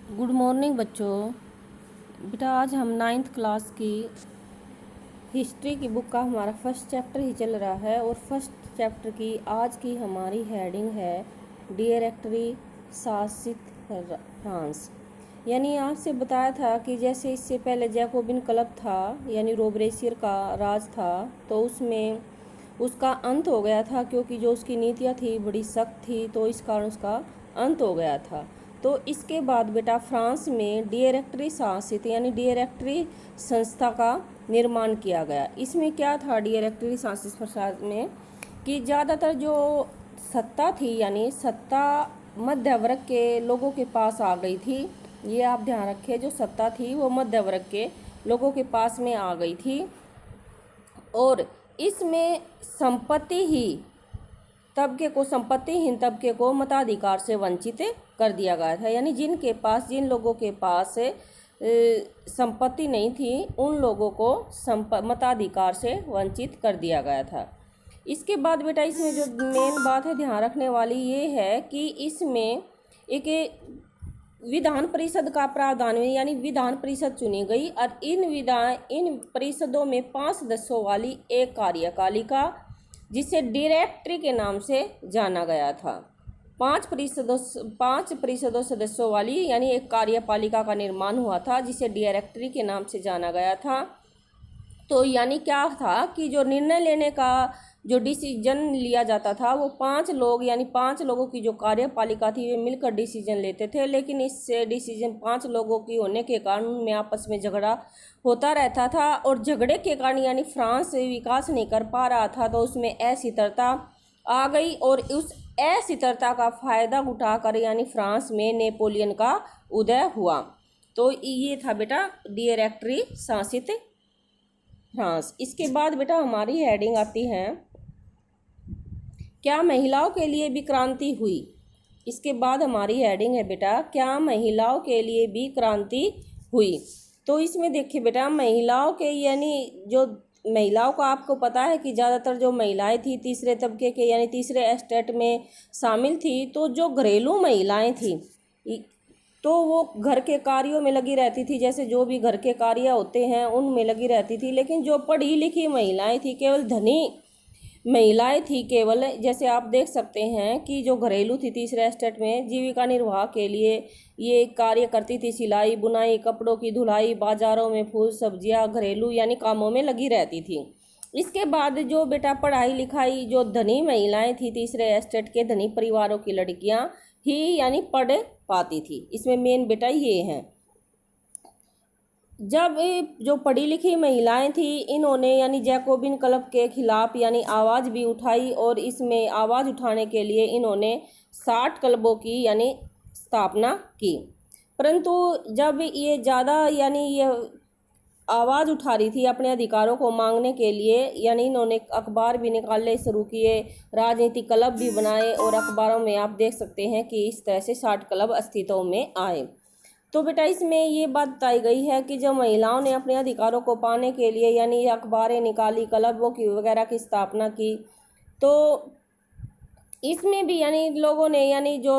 Good morning बच्चों। बेटा आज हम 9th क्लास की हिस्ट्री की बुक का हमारा फर्स्ट चैप्टर ही चल रहा है और फर्स्ट चैप्टर की आज की हमारी हेडिंग है डायरेक्टरी शासित फ्रांस। यानी आपसे बताया था कि जैसे इससे पहले जैकोबिन क्लब था यानी रोबरेसियर का राज था, तो उसमें उसका अंत हो गया था क्योंकि जो उसकी नीतियाँ थी बड़ी सख्त थी, तो इस कारण उसका अंत हो गया था। तो इसके बाद बेटा फ्रांस में डायरेक्टरी शासित यानी डायरेक्टरी संस्था का निर्माण किया गया। इसमें क्या था डायरेक्टरी शासित प्रशासन में कि ज़्यादातर जो सत्ता थी यानी सत्ता मध्य वर्ग के लोगों के पास आ गई थी। ये आप ध्यान रखें, जो सत्ता थी वो मध्य वर्ग के लोगों के पास में आ गई थी और इसमें संपत्तिहीन तबके को मताधिकार से वंचित कर दिया गया था। यानी जिन लोगों के पास संपत्ति नहीं थी उन लोगों को मताधिकार से वंचित कर दिया गया था। इसके बाद बेटा इसमें जो मेन बात है ध्यान रखने वाली ये है कि इसमें एक विधान परिषद का प्रावधान है, यानी विधान परिषद चुनी गई और इन परिषदों में 5 सदस्यों वाली एक कार्यपालिका जिसे डायरेक्टरी के नाम से जाना गया था। 5 परिषदों सदस्यों वाली यानी एक कार्यपालिका का निर्माण हुआ था जिसे डायरेक्टरी के नाम से जाना गया था। तो यानी क्या था कि जो निर्णय लेने का जो डिसीजन लिया जाता था वो 5 लोग यानी 5 लोगों की जो कार्यपालिका थी वे मिलकर डिसीजन लेते थे, लेकिन इससे डिसीजन 5 लोगों की होने के कारण उनमें आपस में झगड़ा होता रहता था और झगड़े के कारण यानी फ्रांस विकास नहीं कर पा रहा था, तो उसमें अस्थिरता आ गई और उस अस्थिरता का फायदा उठाकर यानी फ्रांस में नेपोलियन का उदय हुआ। तो ये था बेटा डायरेक्टरी शासित फ्रांस। इसके बाद बेटा हमारी हेडिंग आती है क्या महिलाओं के लिए भी क्रांति हुई। इसके बाद हमारी हेडिंग है बेटा क्या महिलाओं के लिए भी क्रांति हुई। तो इसमें देखिए बेटा महिलाओं के यानी जो महिलाओं का आपको पता है कि ज़्यादातर जो महिलाएं थी तीसरे तबके के यानी तीसरे एस्टेट में शामिल थी। तो जो घरेलू महिलाएं थी तो वो घर के कार्यों में लगी रहती थी, जैसे जो भी घर के कार्य होते हैं उनमें लगी रहती थी। लेकिन जो पढ़ी लिखी महिलाएं थी, केवल धनी महिलाएं थी केवल, जैसे आप देख सकते हैं कि जो घरेलू थी तीसरे एस्टेट में जीविका निर्वाह के लिए ये कार्य करती थी, सिलाई बुनाई कपड़ों की धुलाई बाजारों में फूल सब्जियां घरेलू यानी कामों में लगी रहती थी। इसके बाद जो बेटा पढ़ाई लिखाई जो धनी महिलाएं थी तीसरे एस्टेट के धनी परिवारों की लड़कियां ही यानी पढ़ पाती थी। इसमें मेन बेटा ये है जब जो पढ़ी लिखी महिलाएं थी इन्होंने यानी जैकोबिन क्लब के खिलाफ यानी आवाज़ भी उठाई और इसमें आवाज़ उठाने के लिए इन्होंने 60 क्लबों की यानी स्थापना की। परंतु जब ये ज़्यादा यानी ये आवाज़ उठा रही थी अपने अधिकारों को मांगने के लिए, यानी इन्होंने अखबार भी निकालने शुरू किए, राजनीतिक क्लब भी बनाए और अखबारों में आप देख सकते हैं कि इस तरह से 60 क्लब अस्तित्व में आए। तो बेटा इसमें ये बात बताई गई है कि जब महिलाओं ने अपने अधिकारों को पाने के लिए यानी अखबारें निकाली क्लबों की वगैरह की स्थापना की, तो इसमें भी यानी लोगों ने यानी जो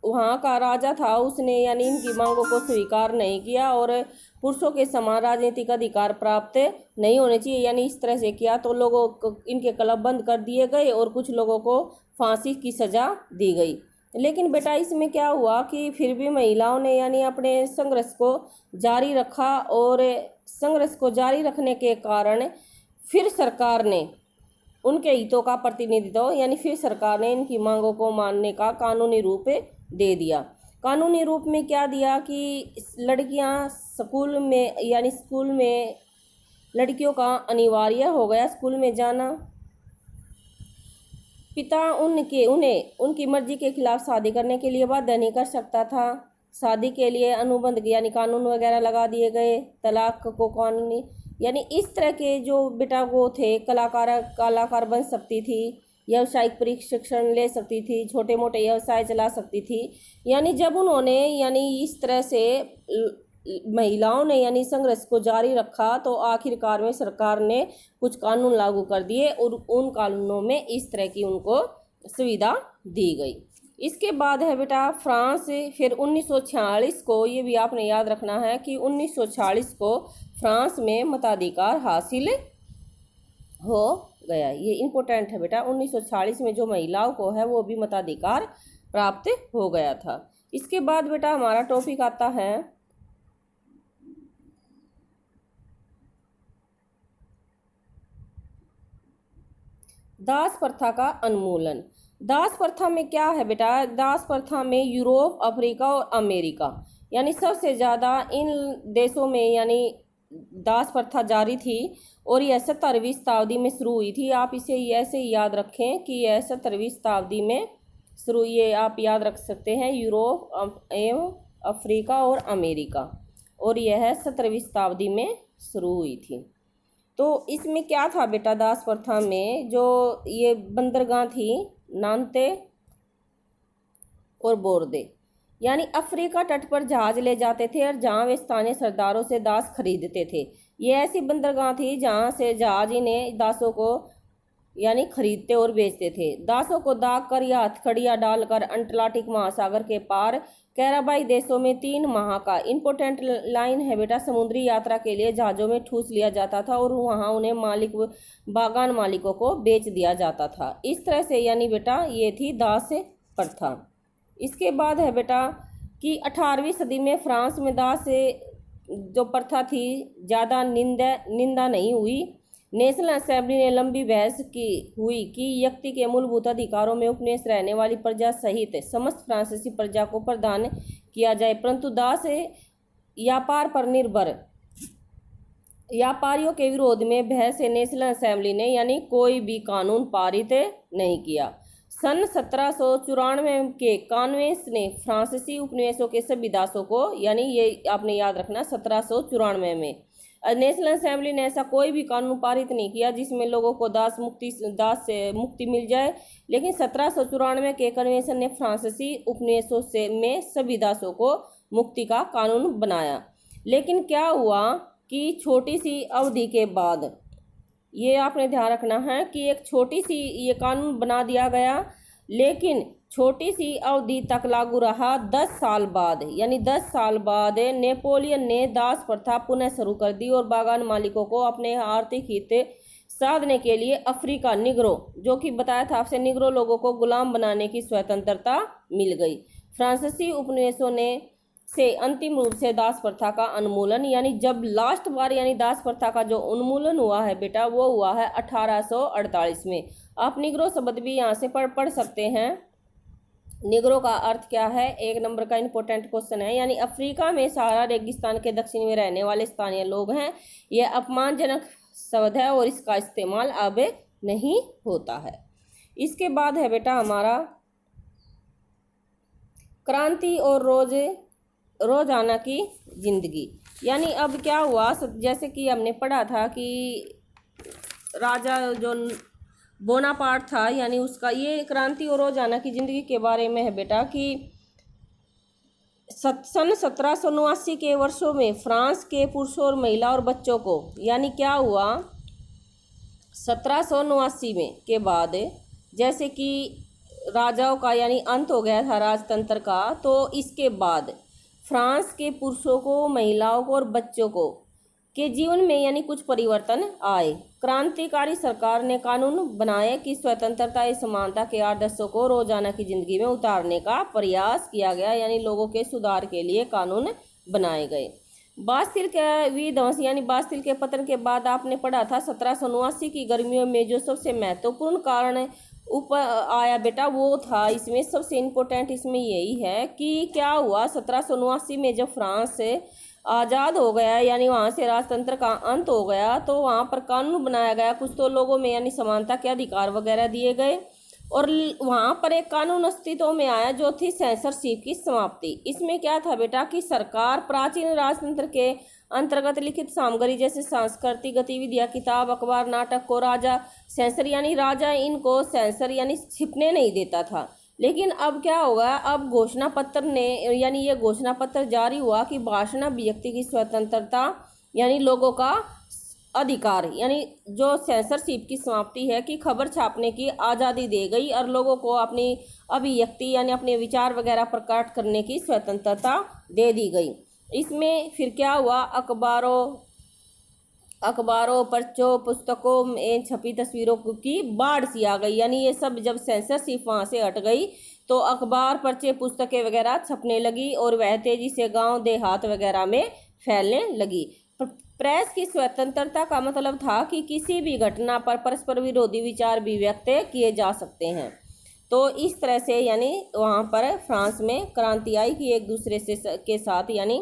वहाँ का राजा था उसने यानी इनकी मांगों को स्वीकार नहीं किया और पुरुषों के समान राजनीतिक अधिकार प्राप्त नहीं होने चाहिए यानी इस तरह से किया, तो लोगों को इनके क्लब बंद कर दिए गए और कुछ लोगों को फांसी की सज़ा दी गई। लेकिन बेटा इसमें क्या हुआ कि फिर भी महिलाओं ने यानी अपने संघर्ष को जारी रखा और संघर्ष को जारी रखने के कारण फिर सरकार ने उनके हितों का प्रतिनिधित्व यानी फिर सरकार ने इनकी मांगों को मानने का कानूनी रूप दे दिया। कानूनी रूप में क्या दिया कि लड़कियां स्कूल में लड़कियों का अनिवार्य हो गया स्कूल में जाना। पिता उन्हें उनकी मर्जी के खिलाफ शादी करने के लिए बाध्य नहीं कर सकता था। शादी के लिए अनुबंध यानी कानून वगैरह लगा दिए गए, तलाक को कानूनी यानी इस तरह के जो बेटा वो थे कलाकार बन सकती थी, व्यावसायिक प्रशिक्षण ले सकती थी, छोटे मोटे व्यवसाय चला सकती थी। यानी जब उन्होंने यानी इस तरह से महिलाओं ने यानी संघर्ष को जारी रखा तो आखिरकार में सरकार ने कुछ कानून लागू कर दिए और उन कानूनों में इस तरह की उनको सुविधा दी गई। इसके बाद है बेटा फ्रांस, फिर 1946 को, ये भी आपने याद रखना है कि 1946 को फ्रांस में मताधिकार हासिल हो गया। ये इम्पोर्टेंट है बेटा, 1946 में जो महिलाओं को है वो भी मताधिकार प्राप्त हो गया था। इसके बाद बेटा हमारा टॉपिक आता है दास प्रथा का उन्मूलन। दास प्रथा में क्या है बेटा, दास प्रथा में यूरोप, अफ्रीका और अमेरिका यानी सबसे ज़्यादा इन देशों में यानी दास प्रथा जारी थी और यह 17वीं शताब्दी में शुरू हुई थी। आप इसे ऐसे ही याद रखें कि यह 17वीं शताब्दी में शुरू, ये आप याद रख सकते हैं, यूरोप एवं अफ्रीका और अमेरिका, और यह 17वीं शताब्दी में शुरू हुई थी। तो इसमें क्या था बेटा, दास प्रथा में जो ये बंदरगाह थी नान्ते और बोर्दे, यानी अफ्रीका तट पर जहाज ले जाते थे और जहाँ वे स्थानीय सरदारों से दास खरीदते थे। ये ऐसी बंदरगाह थी जहाँ से जहाज इन्हें दासों को यानी खरीदते और बेचते थे। दासों को दाग कर या हथकड़ियाँ डालकर अटलांटिक महासागर के पार कैराबाई देशों में 3 माह का इंपोर्टेंट लाइन है बेटा, समुद्री यात्रा के लिए जहाज़ों में ठूस लिया जाता था और वहाँ उन्हें बागान मालिकों को बेच दिया जाता था। इस तरह से यानी बेटा ये थी दास प्रथा। इसके बाद है बेटा कि 18वीं सदी में फ्रांस में दास जो प्रथा थी ज़्यादा निंदा नहीं हुई। नेशनल असेंबली ने लंबी बहस की हुई कि व्यक्ति के मूलभूत अधिकारों में उपनिवेश रहने वाली प्रजा सहित समस्त फ्रांसीसी प्रजा को प्रदान किया जाए, परंतु दास व्यापार पर निर्भर व्यापारियों के विरोध में बहस से नेशनल असेंबली ने यानी कोई भी कानून पारित नहीं किया। सन 1794 के कॉन्वेंस ने फ्रांसीसी उपनिवेशों के सभी दासों को, यानी ये आपने याद रखना 1794 में, नेशनल असेंबली ने ऐसा कोई भी कानून पारित नहीं किया जिसमें लोगों को दास से मुक्ति मिल जाए, लेकिन 1794 के कन्वेंशन ने फ्रांसीसी उपनिवेशों से में सभी दासों को मुक्ति का कानून बनाया। लेकिन क्या हुआ कि छोटी सी अवधि के बाद, ये आपने ध्यान रखना है कि एक छोटी सी ये कानून बना दिया गया, लेकिन छोटी सी अवधि तक लागू रहा। 10 साल बाद यानी 10 साल बाद नेपोलियन ने दास प्रथा पुनः शुरू कर दी और बागान मालिकों को अपने आर्थिक हित साधने के लिए अफ्रीका निग्रो, जो कि बताया था आपसे, निग्रो लोगों को गुलाम बनाने की स्वतंत्रता मिल गई। फ्रांसीसी उपनिवेशों ने से अंतिम रूप से दास प्रथा का उन्मूलन, यानी जब लास्ट बार यानी दास प्रथा का जो उन्मूलन हुआ है बेटा वो हुआ है 1848 में। आप निग्रो शब्द भी यहाँ से पढ़ सकते हैं। निग्रो का अर्थ क्या है, 1 नंबर का इंपॉर्टेंट क्वेश्चन है। यानी अफ्रीका में सहारा रेगिस्तान के दक्षिण में रहने वाले स्थानीय लोग हैं। यह अपमानजनक शब्द है और इसका इस्तेमाल अब नहीं होता है। इसके बाद है बेटा हमारा क्रांति और रोजाना की जिंदगी। यानी अब क्या हुआ, जैसे कि हमने पढ़ा था कि राजा जो बोनापार्ट था यानी उसका, ये क्रांति और रोजाना की जिंदगी के बारे में है बेटा कि सन 1789 के वर्षों में फ्रांस के पुरुषों और महिला और बच्चों को, यानी क्या हुआ 1789 में के बाद जैसे कि राजाओं का यानी अंत हो गया था राजतंत्र का, तो इसके बाद फ्रांस के पुरुषों को, महिलाओं को और बच्चों को के जीवन में यानी कुछ परिवर्तन आए। क्रांतिकारी सरकार ने कानून बनाए कि स्वतंत्रता या समानता के आदर्शों को रोजाना की जिंदगी में उतारने का प्रयास किया गया, यानी लोगों के सुधार के लिए कानून बनाए गए। बास्तिल के विध्वंस यानी बास्तिल के पतन के बाद आपने पढ़ा था 1789 की गर्मियों में जो सबसे महत्वपूर्ण कारण ऊपर आया बेटा वो था, इसमें सबसे इम्पोर्टेंट इसमें यही है कि क्या हुआ 1789 में जब फ्रांस से आज़ाद हो गया यानी वहाँ से राजतंत्र का अंत हो गया, तो वहाँ पर कानून बनाया गया, कुछ तो लोगों में यानी समानता के अधिकार वगैरह दिए गए और वहाँ पर एक कानून अस्तित्व में आया जो थी सेंसरशिप की समाप्ति। इसमें क्या था बेटा कि सरकार प्राचीन राजतंत्र के अंतर्गत लिखित सामग्री जैसे सांस्कृतिक गतिविधियाँ, किताब, अखबार, नाटक को राजा सेंसर यानी राजा इनको सेंसर यानी छिपने नहीं देता था। लेकिन अब क्या होगा, अब घोषणा पत्र ने यानी ये घोषणा पत्र जारी हुआ कि भाषण, व्यक्ति की स्वतंत्रता यानी लोगों का अधिकार यानी जो सेंसरशिप की समाप्ति है कि खबर छापने की आज़ादी दे गई और लोगों को अपनी अभिव्यक्ति यानी अपने विचार वगैरह प्रकट करने की स्वतंत्रता दे दी गई। इसमें फिर क्या हुआ, अखबारों पर्चों पुस्तकों में छपी तस्वीरों की बाढ़ सी आ गई। यानी ये सब जब सेंसरशिप वहाँ से हट गई तो अखबार पर्चे पुस्तकें वगैरह छपने लगी और वह तेजी से गांव देहात वगैरह में फैलने लगी। प्रेस की स्वतंत्रता का मतलब था कि किसी भी घटना पर परस्पर विरोधी विचार भी व्यक्त किए जा सकते हैं। तो इस तरह से यानी वहाँ पर फ्रांस में क्रांति आई कि एक दूसरे से के साथ यानी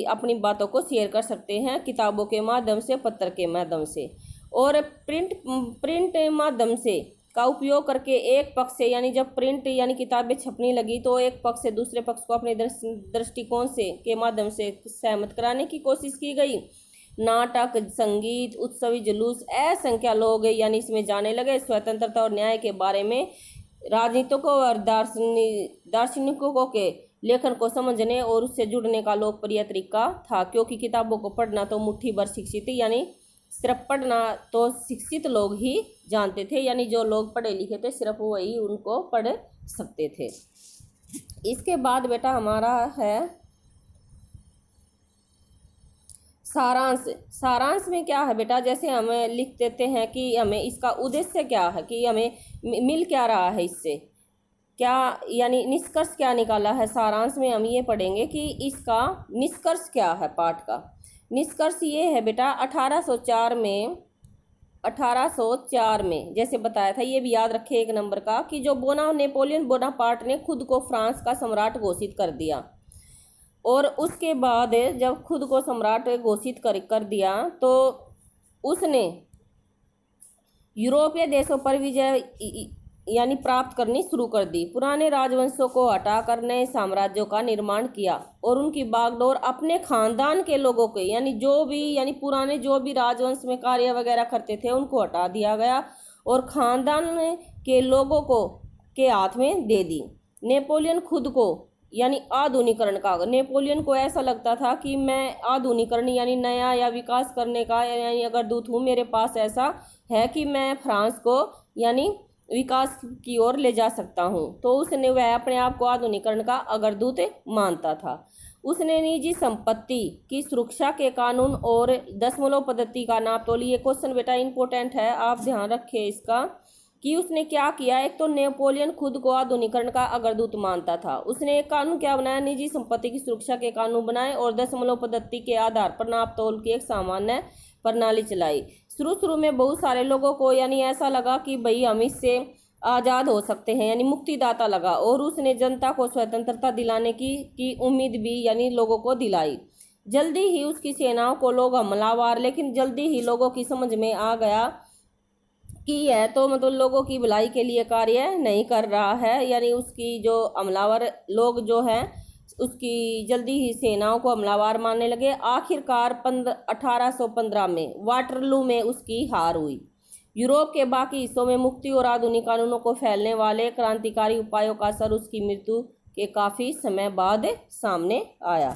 अपनी बातों को शेयर कर सकते हैं किताबों के माध्यम से, पत्र के माध्यम से और प्रिंट माध्यम से का उपयोग करके एक पक्ष से यानी जब प्रिंट यानी किताबें छपने लगी तो एक पक्ष से दूसरे पक्ष को अपने दृष्टिकोण से के माध्यम से सहमत कराने की कोशिश की गई। नाटक, संगीत, उत्सवी जुलूस असंख्य लोग यानी इसमें जाने लगे। स्वतंत्रता और न्याय के बारे में राजनीतिकों और दार्शनिकों के लेखन को समझने और उससे जुड़ने का लोकप्रिय तरीका था, क्योंकि किताबों को पढ़ना तो मुट्ठी भर शिक्षित यानी सिर्फ पढ़ना तो शिक्षित लोग ही जानते थे, यानी जो लोग पढ़े लिखे थे सिर्फ वही उनको पढ़ सकते थे। इसके बाद बेटा हमारा है सारांश। सारांश में क्या है बेटा, जैसे हमें लिख देते हैं कि हमें इसका उद्देश्य क्या है, कि हमें मिल क्या रहा है इससे, क्या यानी निष्कर्ष क्या निकाला है। सारांश में हम ये पढ़ेंगे कि इसका निष्कर्ष क्या है। पाठ का निष्कर्ष ये है बेटा 1804 में जैसे बताया था, ये भी याद रखे एक नंबर का, कि जो नेपोलियन बोनापार्ट ने खुद को फ्रांस का सम्राट घोषित कर दिया और उसके बाद जब खुद को सम्राट घोषित कर दिया तो उसने यूरोपीय देशों पर विजय यानी प्राप्त करनी शुरू कर दी। पुराने राजवंशों को हटाकर नए साम्राज्यों का निर्माण किया और उनकी बागडोर अपने खानदान के लोगों के यानी पुराने जो भी राजवंश में कार्य वगैरह करते थे उनको हटा दिया गया और खानदान के लोगों को के हाथ में दे दी। नेपोलियन खुद को यानी आधुनिकरण का, नेपोलियन को ऐसा लगता था कि मैं आधुनिकरण यानी नया या विकास करने का यानी अगर दूत हूँ, मेरे पास ऐसा है कि मैं फ्रांस को यानी विकास की ओर ले जा सकता हूँ। तो उसने वह अपने आप को आधुनिकरण का अग्रदूत मानता था। उसने निजी संपत्ति की सुरक्षा के कानून और दशमलव पद्धति का नाप तोल, ये क्वेश्चन बेटा इंपॉर्टेंट है, आप ध्यान रखिए इसका, कि उसने क्या किया। एक तो नेपोलियन खुद को आधुनिकरण का अग्रदूत मानता था, उसने एक कानून क्या बनाया, निजी संपत्ति की सुरक्षा के कानून बनाए और दशमलव पद्धति के आधार पर नाप तोल की एक सामान्य प्रणाली चलाई। शुरू में बहुत सारे लोगों को यानी ऐसा लगा कि भाई हम इससे आज़ाद हो सकते हैं, यानी मुक्तिदाता लगा, और उसने जनता को स्वतंत्रता दिलाने की उम्मीद भी यानी लोगों को दिलाई। जल्दी ही उसकी सेनाओं को लोग हमलावर, लेकिन जल्दी ही लोगों की समझ में आ गया कि यह तो मतलब लोगों की भलाई के लिए कार्य नहीं कर रहा है, यानी उसकी जो हमलावर लोग जो हैं उसकी जल्दी ही सेनाओं को हमलावर मानने लगे। आखिरकार 1815 में वाटरलू में उसकी हार हुई। यूरोप के बाकी हिस्सों में मुक्ति और आधुनिक कानूनों को फैलने वाले क्रांतिकारी उपायों का असर उसकी मृत्यु के काफ़ी समय बाद सामने आया।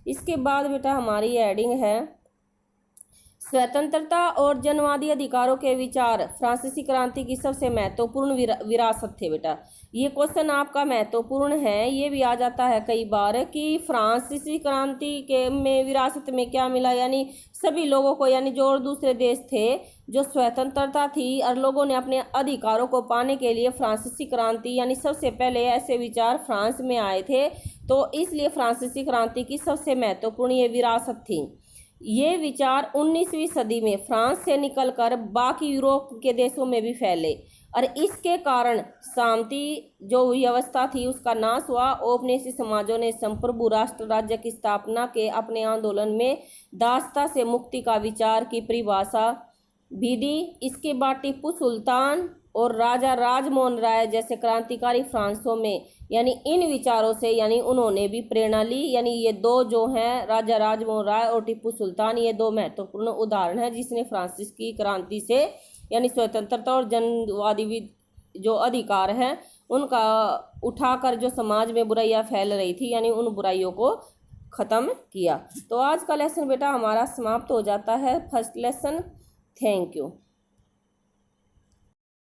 इसके बाद बेटा हमारी हेडिंग है स्वतंत्रता और जनवादी अधिकारों के विचार फ्रांसीसी क्रांति की सबसे महत्वपूर्ण विरासत थे। बेटा ये क्वेश्चन आपका महत्वपूर्ण है, ये भी आ जाता है कई बार कि फ्रांसीसी क्रांति के में विरासत में क्या मिला, यानी सभी लोगों को यानी जो और दूसरे देश थे जो स्वतंत्रता थी और लोगों ने अपने अधिकारों को पाने के लिए फ्रांसीसी क्रांति यानी सबसे पहले ऐसे विचार फ्रांस में आए थे, तो इसलिए फ्रांसीसी क्रांति की सबसे महत्वपूर्ण ये विरासत थी। ये विचार 19वीं सदी में फ्रांस से निकलकर बाकी यूरोप के देशों में भी फैले और इसके कारण शांति जो व्यवस्था थी उसका नाश हुआ। औपनिवेशिक समाजों ने संप्रभु राष्ट्र राज्य की स्थापना के अपने आंदोलन में दासता से मुक्ति का विचार की परिभाषा भी दी। इसके बाद टीपू सुल्तान और राजा राजमोहन राय जैसे क्रांतिकारी फ्रांसों में यानी इन विचारों से यानी उन्होंने भी प्रेरणा ली। यानी ये दो जो हैं राजा राजमोहन राय और टीपू सुल्तान, ये दो महत्वपूर्ण उदाहरण हैं जिसने फ्रांसीस की क्रांति से यानी स्वतंत्रता और जनवादी जो अधिकार हैं उनका उठाकर जो समाज में बुराइयां फैल रही थी यानी उन बुराइयों को ख़त्म किया। तो आज का लेसन बेटा हमारा समाप्त हो जाता है, फर्स्ट लेसन। Thank you.